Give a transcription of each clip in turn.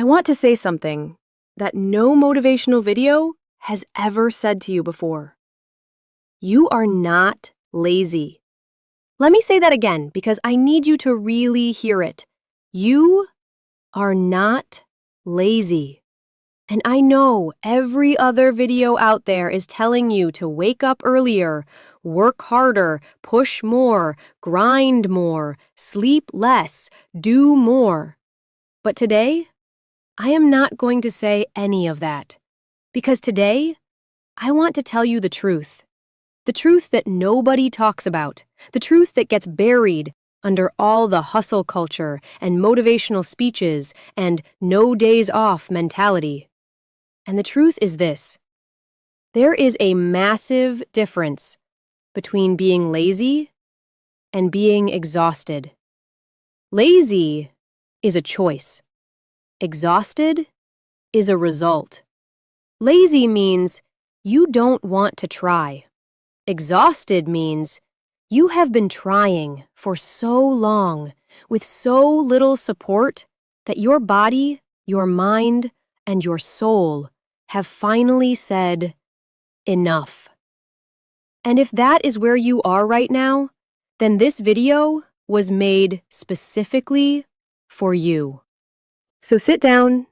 want to say something that no motivational video has ever said to you before. You are not lazy. Let me say that again because I need you to really hear it. You are not lazy. And I know every other video out there is telling you to wake up earlier, work harder, push more, grind more, sleep less, do more. But today, I am not going to say any of that. Because today, I want to tell you the truth. The truth that nobody talks about. The truth that gets buried under all the hustle culture and motivational speeches and no days off mentality. And the truth is this: there is a massive difference between being lazy and being exhausted. Lazy is a choice. Exhausted is a result. Lazy means you don't want to try. Exhausted means you have been trying for so long with so little support that your body, your mind, and your soul have finally said, enough. And if that is where you are right now, then this video was made specifically for you. So sit down,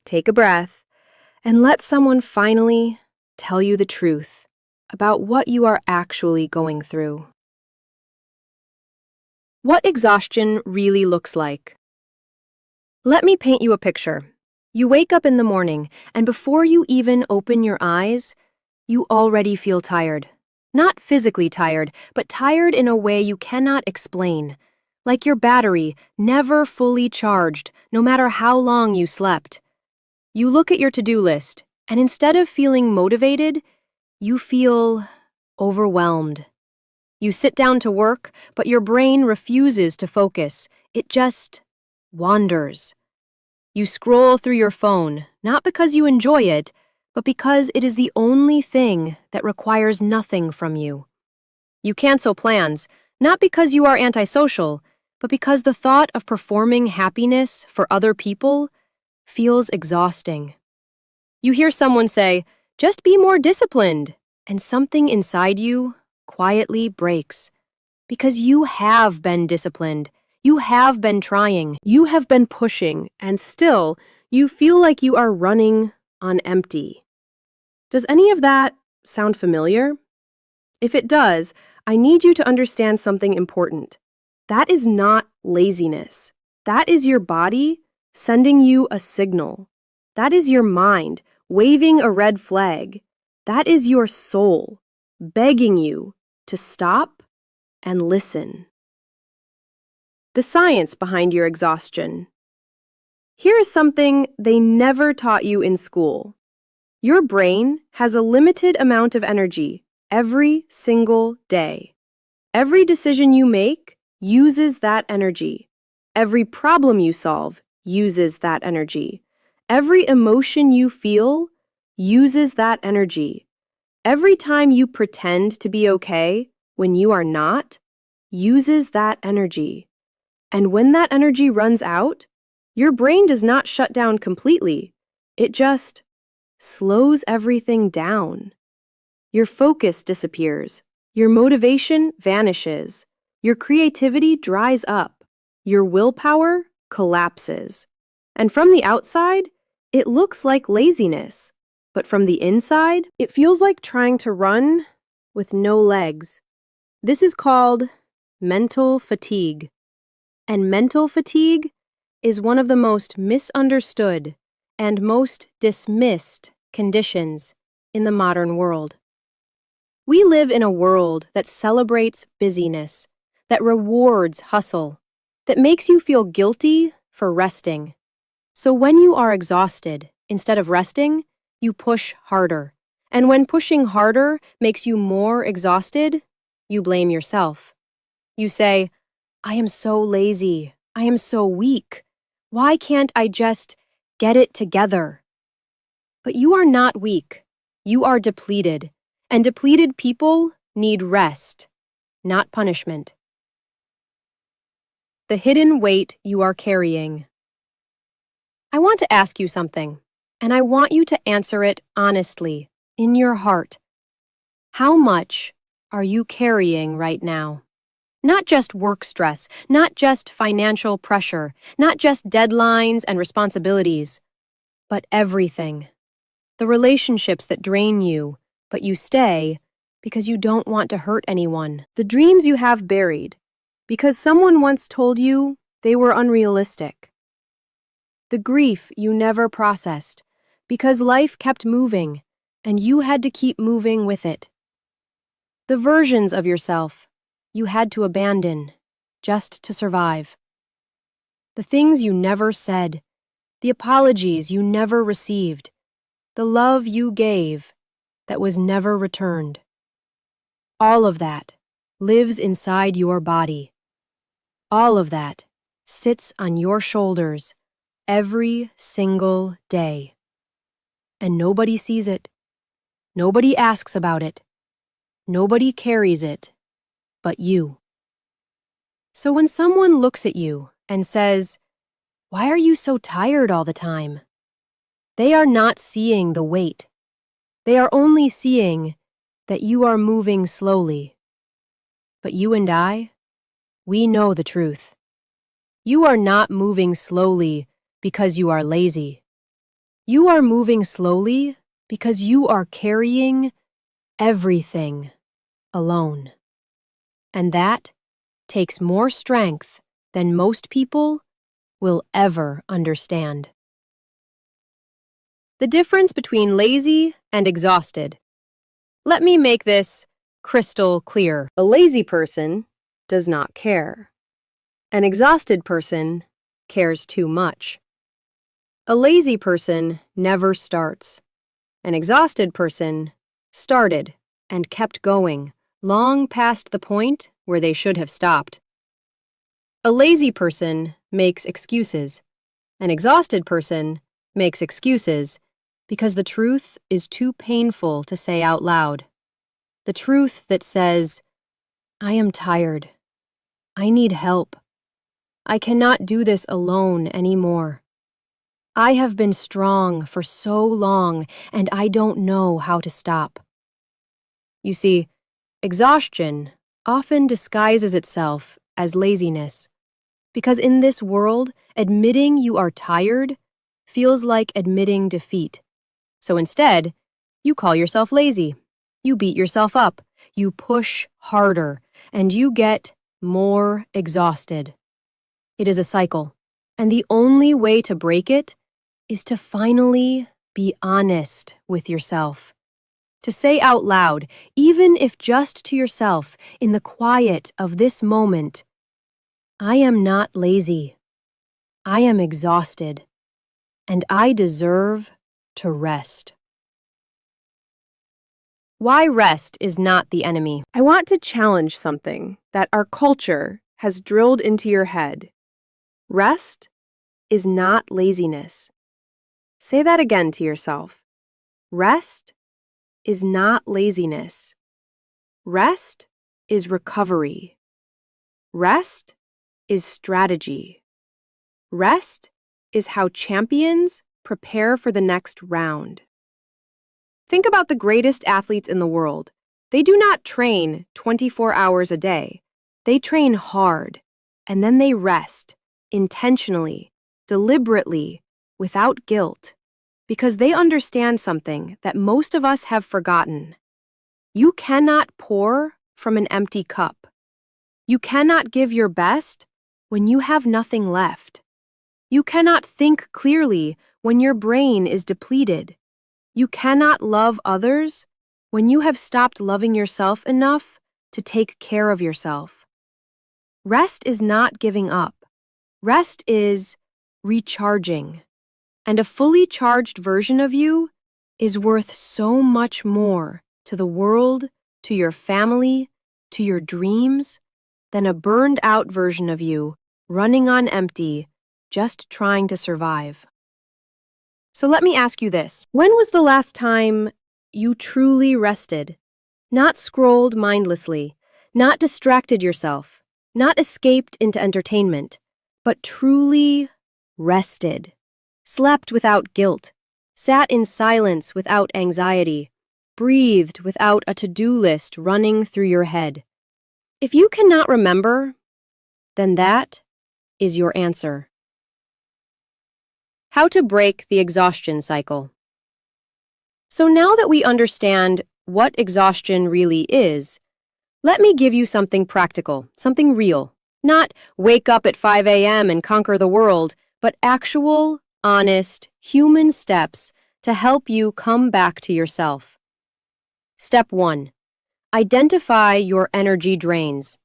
take a breath, and let someone finally tell you the truth about what you are actually going through. What exhaustion really looks like. Let me paint you a picture. You wake up in the morning, and before you even open your eyes, you already feel tired. Not physically tired, but tired in a way you cannot explain. Like your battery, never fully charged, no matter how long you slept. You look at your to-do list, and instead of feeling motivated, you feel overwhelmed. You sit down to work, but your brain refuses to focus. It just wanders. You scroll through your phone, not because you enjoy it, but because it is the only thing that requires nothing from you. You cancel plans, not because you are antisocial, but because the thought of performing happiness for other people feels exhausting. You hear someone say, "Just be more disciplined," and something inside you quietly breaks. Because you have been disciplined. You have been trying. You have been pushing, and still, you feel like you are running on empty. Does any of that sound familiar? If it does, I need you to understand something important. That is not laziness. That is your body sending you a signal. That is your mind waving a red flag. That is your soul begging you to stop and listen. The science behind your exhaustion. Here is something they never taught you in school. Your brain has a limited amount of energy every single day. Every decision you make uses that energy. Every problem you solve uses that energy. Every emotion you feel uses that energy. Every time you pretend to be okay when you are not, uses that energy. And when that energy runs out, your brain does not shut down completely. It just slows everything down. Your focus disappears. Your motivation vanishes. Your creativity dries up. Your willpower collapses. And from the outside, it looks like laziness. But from the inside, it feels like trying to run with no legs. This is called mental fatigue. And mental fatigue is one of the most misunderstood and most dismissed conditions in the modern world. We live in a world that celebrates busyness, that rewards hustle, that makes you feel guilty for resting. So when you are exhausted, instead of resting, you push harder. And when pushing harder makes you more exhausted, you blame yourself. You say, "I am so lazy. I am so weak. Why can't I just get it together?" But you are not weak. You are depleted. And depleted people need rest, not punishment. The hidden weight you are carrying. I want to ask you something, and I want you to answer it honestly, in your heart. How much are you carrying right now? Not just work stress, not just financial pressure, not just deadlines and responsibilities, but everything. The relationships that drain you, but you stay because you don't want to hurt anyone. The dreams you have buried because someone once told you they were unrealistic. The grief you never processed because life kept moving and you had to keep moving with it. The versions of yourself you had to abandon just to survive. The things you never said, the apologies you never received, the love you gave that was never returned. All of that lives inside your body. All of that sits on your shoulders every single day. And nobody sees it. Nobody asks about it. Nobody carries it but you. So when someone looks at you and says, "Why are you so tired all the time?" they are not seeing the weight. They are only seeing that you are moving slowly. But you and I, we know the truth. You are not moving slowly because you are lazy. You are moving slowly because you are carrying everything alone. And that takes more strength than most people will ever understand. The difference between lazy and exhausted. Let me make this crystal clear. A lazy person does not care. An exhausted person cares too much. A lazy person never starts. An exhausted person started and kept going long past the point where they should have stopped. A lazy person makes excuses. An exhausted person makes excuses because the truth is too painful to say out loud. The truth that says, "I am tired. I need help. I cannot do this alone anymore. I have been strong for so long and I don't know how to stop." You see, exhaustion often disguises itself as laziness, because in this world, admitting you are tired feels like admitting defeat. So instead, you call yourself lazy. You beat yourself up. You push harder, and you get more exhausted. It is a cycle, and the only way to break it is to finally be honest with yourself. To say out loud, even if just to yourself, in the quiet of this moment, "I am not lazy. I am exhausted, and I deserve to rest." Why rest is not the enemy. I want to challenge something that our culture has drilled into your head. Rest is not laziness. Say that again to yourself. Rest is not laziness. Rest is recovery. Rest is strategy. Rest is how champions prepare for the next round. Think about the greatest athletes in the world. They do not train 24 hours a day. They train hard, and then they rest, intentionally, deliberately, without guilt, because they understand something that most of us have forgotten. You cannot pour from an empty cup. You cannot give your best when you have nothing left. You cannot think clearly when your brain is depleted. You cannot love others when you have stopped loving yourself enough to take care of yourself. Rest is not giving up. Rest is recharging. And a fully charged version of you is worth so much more to the world, to your family, to your dreams, than a burned out version of you running on empty, just trying to survive. So let me ask you this. When was the last time you truly rested? Not scrolled mindlessly, not distracted yourself, not escaped into entertainment, but truly rested. slept without guilt, sat in silence without anxiety, breathed without a to-do list running through your head. If you cannot remember, then that is your answer. How to break the exhaustion cycle. So now that we understand what exhaustion really is, let me give you something practical, something real. Not wake up at 5 a.m. and conquer the world, but actual, honest, human steps to help you come back to yourself. Step 1. Identify your energy drains.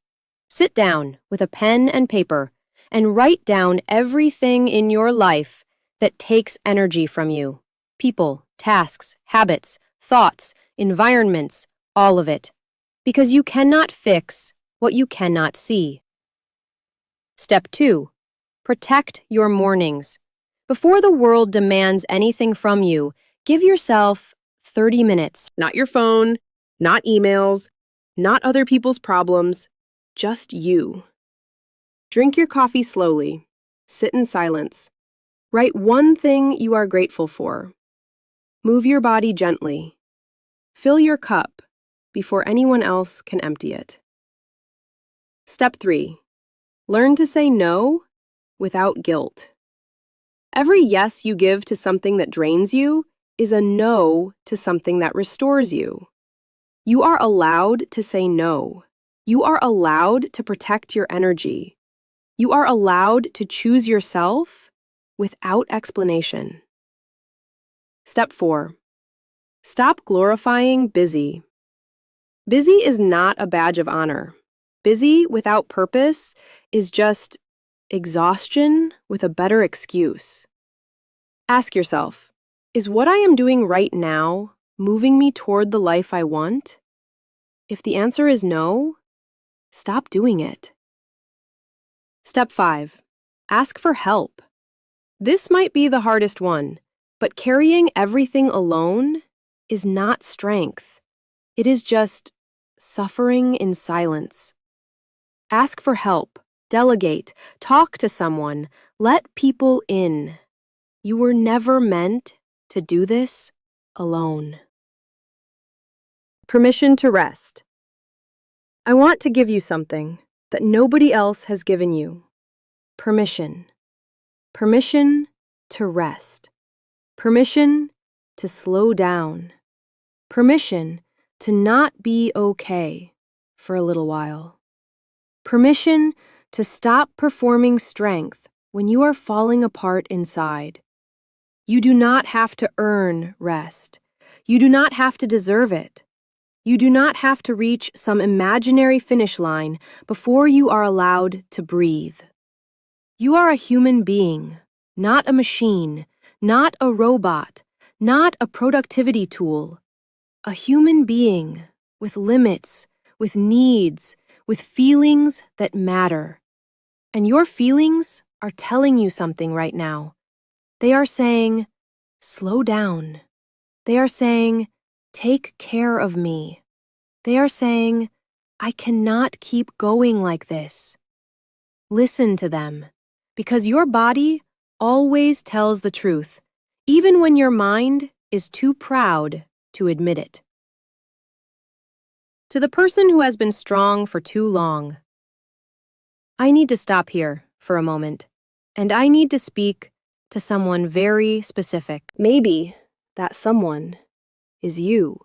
Sit down with a pen and paper and write down everything in your life that takes energy from you. People, tasks, habits, thoughts, environments, all of it. Because you cannot fix what you cannot see. Step 2. Protect your mornings. Before the world demands anything from you, give yourself 30 minutes. Not your phone, not emails, not other people's problems, just you. Drink your coffee slowly. Sit in silence. Write one thing you are grateful for. Move your body gently. Fill your cup before anyone else can empty it. Step 3. Learn to say no without guilt. Every yes you give to something that drains you is a no to something that restores you. You are allowed to say no. You are allowed to protect your energy. You are allowed to choose yourself without explanation. Step 4. Stop glorifying busy. Busy is not a badge of honor. Busy without purpose is just exhaustion with a better excuse. Ask yourself, is what I am doing right now moving me toward the life I want? If the answer is no, stop doing it. Step 5. Ask for help. This might be the hardest one, but carrying everything alone is not strength. It is just suffering in silence. Ask for help, delegate, talk to someone, let people in. You were never meant to do this alone. Permission to rest. I want to give you something that nobody else has given you. Permission. Permission to rest. Permission to slow down. Permission to not be okay for a little while. Permission to stop performing strength when you are falling apart inside. You do not have to earn rest. You do not have to deserve it. You do not have to reach some imaginary finish line before you are allowed to breathe. You are a human being, not a machine, not a robot, not a productivity tool. A human being with limits, with needs, with feelings that matter. And your feelings are telling you something right now. They are saying, slow down. They are saying, take care of me. They are saying, I cannot keep going like this. Listen to them, because your body always tells the truth, even when your mind is too proud to admit it. To the person who has been strong for too long, I need to stop here for a moment, and I need to speak to someone very specific. Maybe that someone is you.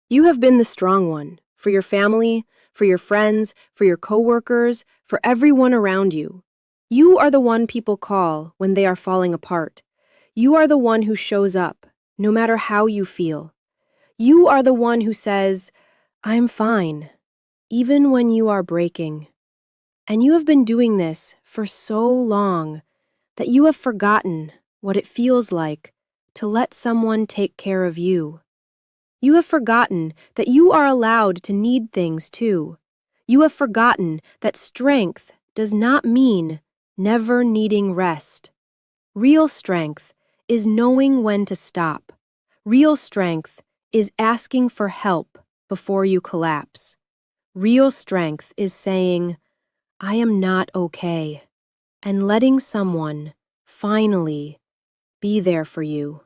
You have been the strong one for your family, for your friends, for your coworkers, for everyone around you. You are the one people call when they are falling apart. You are the one who shows up, no matter how you feel. You are the one who says, I'm fine, even when you are breaking. And you have been doing this for so long that you have forgotten what it feels like to let someone take care of you. You have forgotten that you are allowed to need things too. You have forgotten that strength does not mean never needing rest. Real strength is knowing when to stop. Real strength is asking for help before you collapse. Real strength is saying, I am not okay, and letting someone, finally, be there for you.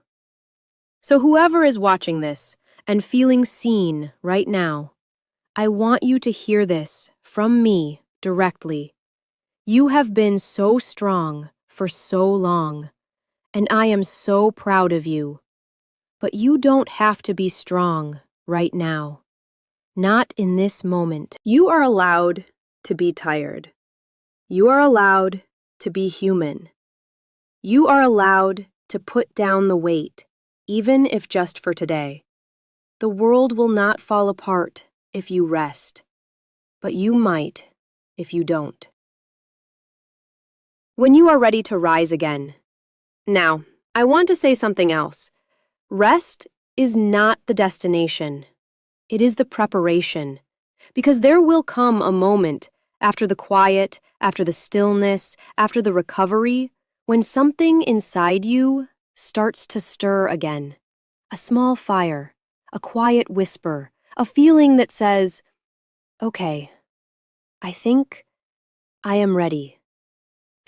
So whoever is watching this and feeling seen right now, I want you to hear this from me directly. You have been so strong for so long, and I am so proud of you. But you don't have to be strong right now. Not in this moment. You are allowed to be tired. You are allowed to be human. You are allowed to put down the weight, even if just for today. The world will not fall apart if you rest, but you might if you don't. When you are ready to rise again. Now, I want to say something else. Rest is not the destination. It is the preparation. Because there will come a moment after the quiet, after the stillness, after the recovery, when something inside you starts to stir again. A small fire, a quiet whisper, a feeling that says, okay, I think I am ready.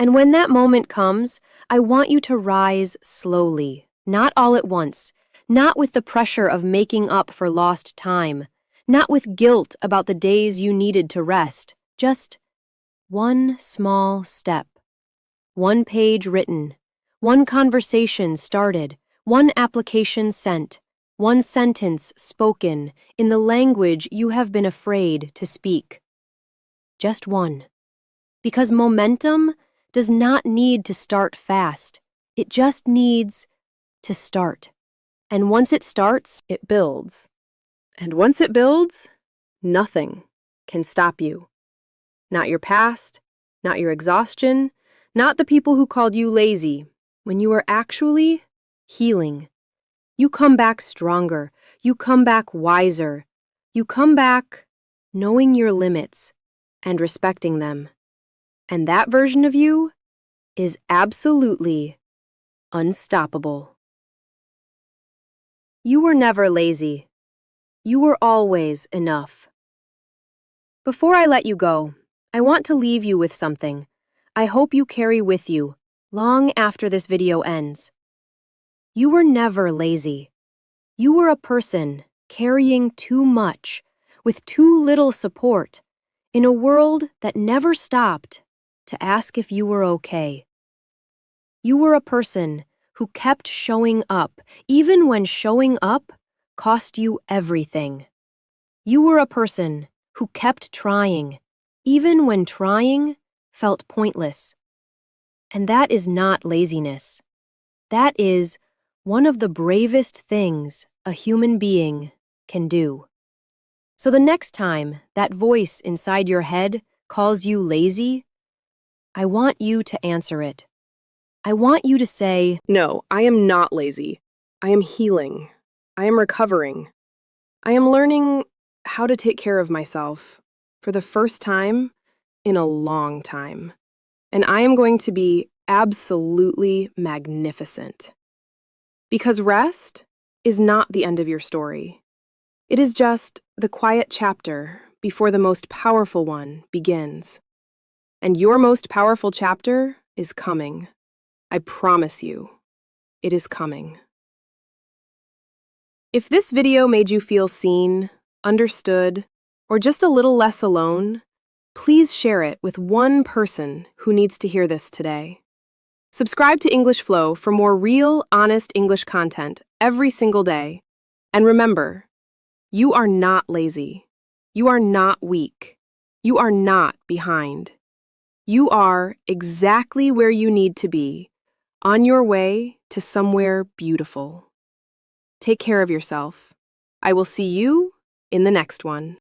And when that moment comes, I want you to rise slowly, not all at once, not with the pressure of making up for lost time, not with guilt about the days you needed to rest, just one small step. One page written, one conversation started, one application sent, one sentence spoken in the language you have been afraid to speak. Just one. Because momentum does not need to start fast. It just needs to start. And once it starts, it builds. And once it builds, nothing can stop you. Not your past, not your exhaustion, not the people who called you lazy, when you are actually healing. You come back stronger. You come back wiser. You come back knowing your limits and respecting them. And that version of you is absolutely unstoppable. You were never lazy. You were always enough. Before I let you go, I want to leave you with something I hope you carry with you long after this video ends. You were never lazy. You were a person carrying too much, with too little support, in a world that never stopped to ask if you were okay. You were a person who kept showing up, even when showing up cost you everything. You were a person who kept trying, even when trying felt pointless. And that is not laziness. That is one of the bravest things a human being can do. So the next time that voice inside your head calls you lazy, I want you to answer it. I want you to say, no, I am not lazy. I am healing. I am recovering. I am learning how to take care of myself for the first time in a long time. And I am going to be absolutely magnificent. Because rest is not the end of your story. It is just the quiet chapter before the most powerful one begins. And your most powerful chapter is coming. I promise you, it is coming. If this video made you feel seen, understood, or just a little less alone, please share it with one person who needs to hear this today. Subscribe to English Flow for more real, honest English content every single day. And remember, you are not lazy. You are not weak. You are not behind. You are exactly where you need to be, on your way to somewhere beautiful. Take care of yourself. I will see you in the next one.